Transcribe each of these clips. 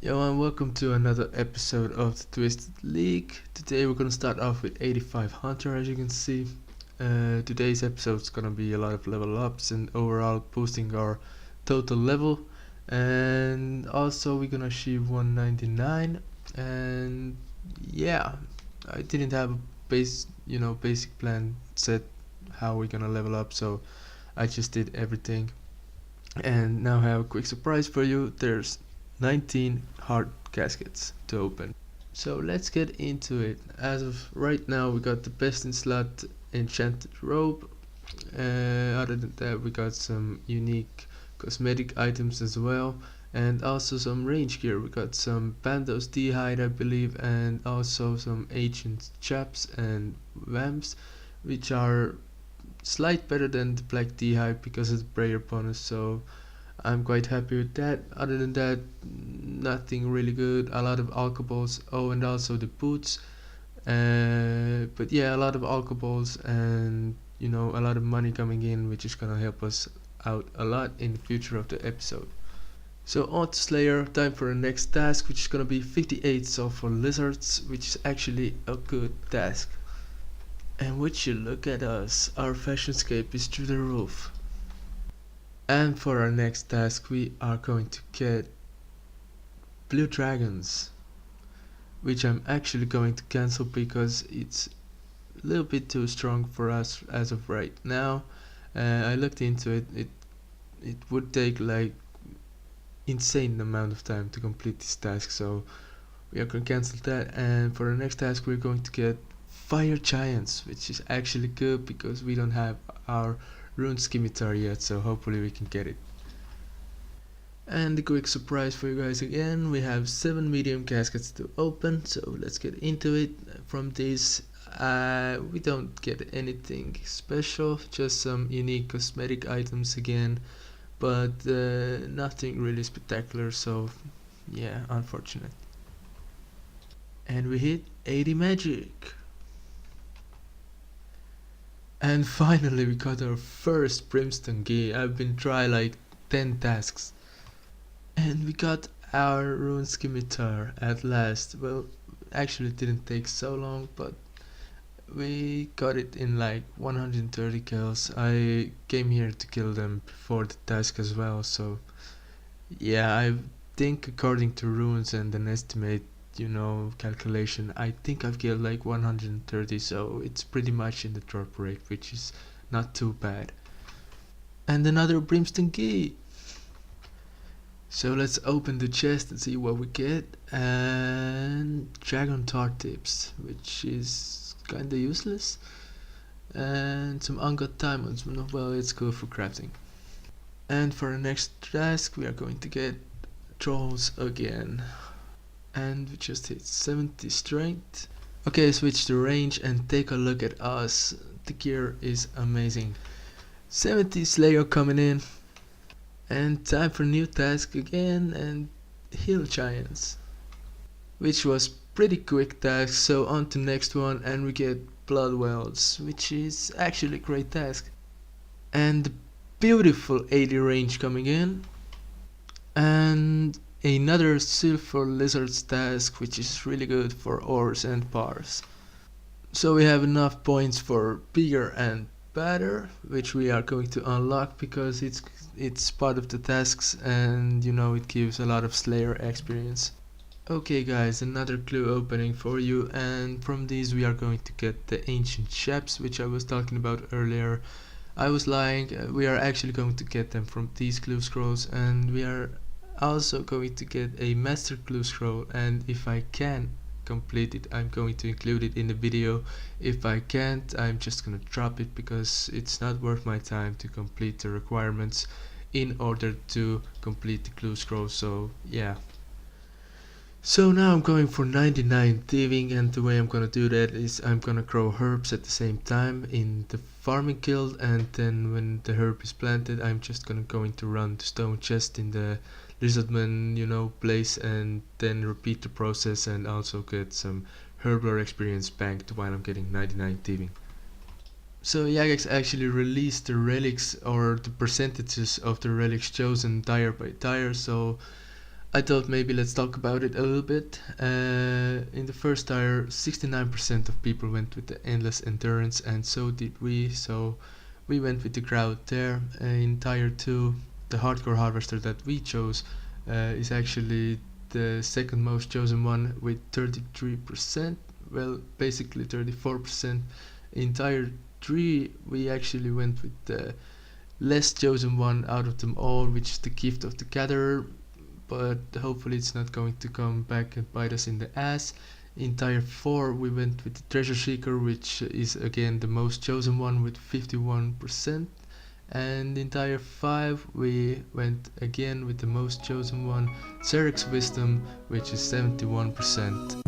Yo, and welcome to another episode of the Twisted League. Today we're gonna start off with 85 Hunter, as you can see. Today's episode is gonna be a lot of level ups and overall boosting our total level. And also we're gonna achieve 199. And yeah, I didn't have a basic plan set how we're gonna level up, so I just did everything. And now I have a quick surprise for you. There's 19 hard caskets to open. So let's get into it. As of right now, we got the best in slot enchanted robe. Other than that, we got some unique cosmetic items as well, and also some range gear. We got some Bandos D-hide, I believe, and also some ancient chaps and vamps, which are slight better than the black D-hide because of the prayer bonus. So I'm quite happy with that. Other than that, nothing really good. A lot of alcohols. Oh, and also the boots. But yeah, a lot of alcohols and a lot of money coming in, which is gonna help us out a lot in the future of the episode. So on to Slayer, time for the next task, which is gonna be 58 sulfur lizards, which is actually a good task. And would you look at us, our fashionscape is through the roof. And for our next task we are going to get blue dragons, which I'm actually going to cancel because it's a little bit too strong for us as of right now. I looked into it. It would take like insane amount of time to complete this task, so we are going to cancel that. And for the next task we're going to get fire giants, which is actually good because we don't have our rune scimitar yet, so hopefully we can get it. And a quick surprise for you guys again, we have 7 medium caskets to open, so let's get into it. From these we don't get anything special, just some unique cosmetic items again, but nothing really spectacular, so yeah, unfortunate. And we hit 80 magic. And finally we got our first brimstone key. I've been trying like 10 tasks. And we got our rune scimitar at last. Well, actually it didn't take so long, but we got it in like 130 kills. I came here to kill them before the task as well, so yeah, I think according to runes and an estimate, calculation, I think I've killed like 130, so it's pretty much in the drop rate, which is not too bad. And another brimstone key. So let's open the chest and see what we get. And dragon tar tips, which is kinda useless. And some ungot diamonds. Well, it's good for crafting. And for the next task we are going to get trolls again. And we just hit 70 strength. Okay, switch to range and take a look at us. The gear is amazing. 70 Slayer coming in. And time for new task again, and hill giants, which was pretty quick task. So on to next one, and we get blood wells, which is actually a great task. And beautiful 80 range coming in, and another silver lizards task, which is really good for ores and bars. So we have enough points for bigger and better, which we are going to unlock because it's part of the tasks, and it gives a lot of Slayer experience. Okay guys, another clue opening for you, and from these we are going to get the ancient chaps, which I was talking about earlier. I was lying, we are actually going to get them from these clue scrolls, and we are also going to get a master clue scroll, and if I can complete it I'm going to include it in the video. If I can't, I'm just gonna drop it because it's not worth my time to complete the requirements in order to complete the clue scroll, so yeah. So now I'm going for 99 thieving, and the way I'm gonna do that is I'm gonna grow herbs at the same time in the farming guild, and then when the herb is planted I'm just gonna run the stone chest in the lizardman place, and then repeat the process and also get some herbler experience banked while I'm getting 99 thieving. So Jagex actually released the relics, or the percentages of the relics chosen tire by tire, so I thought maybe let's talk about it a little bit. In the first tier, 69% of people went with the endless endurance, and so did we. So we went with the crowd there. In tier 2, the hardcore harvester that we chose is actually the second most chosen one with 33%. Well, basically 34%. In tier 3, we actually went with the less chosen one out of them all, which is the gift of the gatherer, but hopefully it's not going to come back and bite us in the ass. In tier 4 we went with the treasure seeker, which is again the most chosen one with 51%, and in tier 5 we went again with the most chosen one, Zerek's wisdom, which is 71%.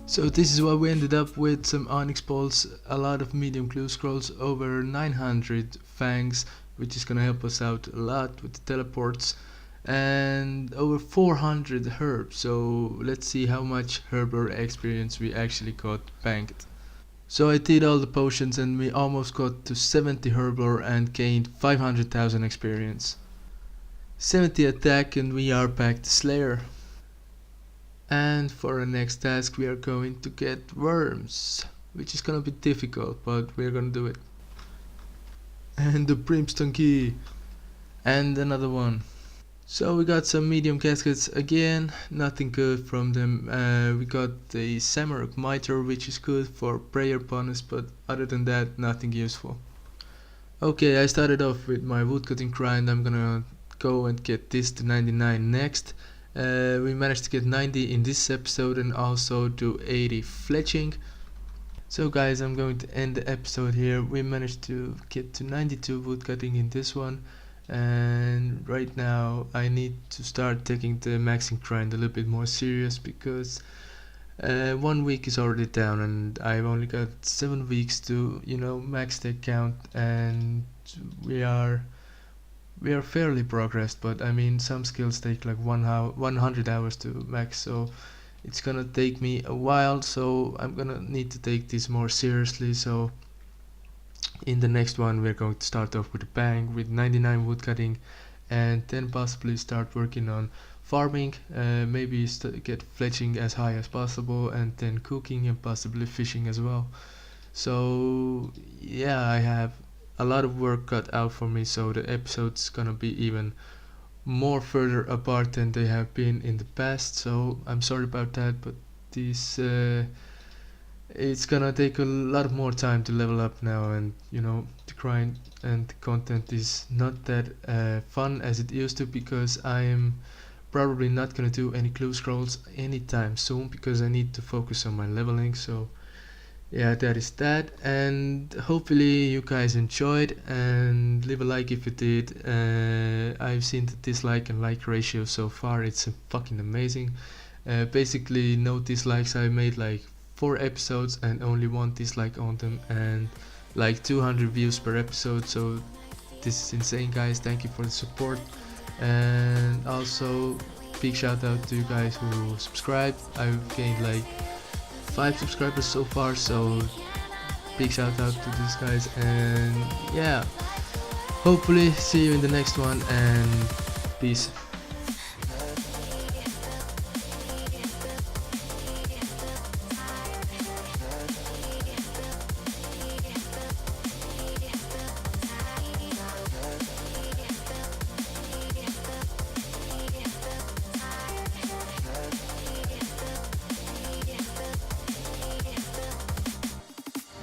So this is what we ended up with: some onyx balls, a lot of medium clue scrolls, over 900 fangs, which is gonna help us out a lot with the teleports, and over 400 herbs. So let's see how much herb or experience we actually got banked. So I did all the potions and we almost got to 70 herb lore and gained 500,000 experience. 70 attack and we are back to Slayer. And for our next task we are going to get worms, which is gonna be difficult, but we're gonna do it. And the brimstone key, and another one. So we got some medium caskets again, nothing good from them. We got the Samaruk mitre, which is good for prayer bonus, but other than that, nothing useful. Okay, I started off with my woodcutting grind. I'm gonna go and get this to 99 next. We managed to get 90 in this episode and also do 80 fletching. So guys, I'm going to end the episode here. We managed to get to 92 woodcutting in this one, and right now I need to start taking the maxing grind a little bit more serious, because 1 week is already down and I've only got 7 weeks to, max the account, and we are fairly progressed, but I mean some skills take like 100 hours to max, so it's gonna take me a while, so I'm gonna need to take this more seriously. So in the next one we're going to start off with a bang with 99 woodcutting, and then possibly start working on farming, maybe get fletching as high as possible, and then cooking and possibly fishing as well. So yeah, I have a lot of work cut out for me, so the episode's gonna be even more further apart than they have been in the past, so I'm sorry about that, but this it's gonna take a lot more time to level up now, and the grind and the content is not that fun as it used to, because I am probably not gonna do any clue scrolls anytime soon because I need to focus on my leveling. So yeah, that is that, and hopefully you guys enjoyed, and leave a like if you did. I've seen the dislike and like ratio so far, it's fucking amazing. Basically no dislikes. I made like 4 episodes and only 1 dislike on them, and like 200 views per episode, so this is insane, guys. Thank you for the support, and also big shout out to you guys who subscribed. I've gained like 5 subscribers so far, so big shout out to these guys, and yeah, hopefully see you in the next one, and peace.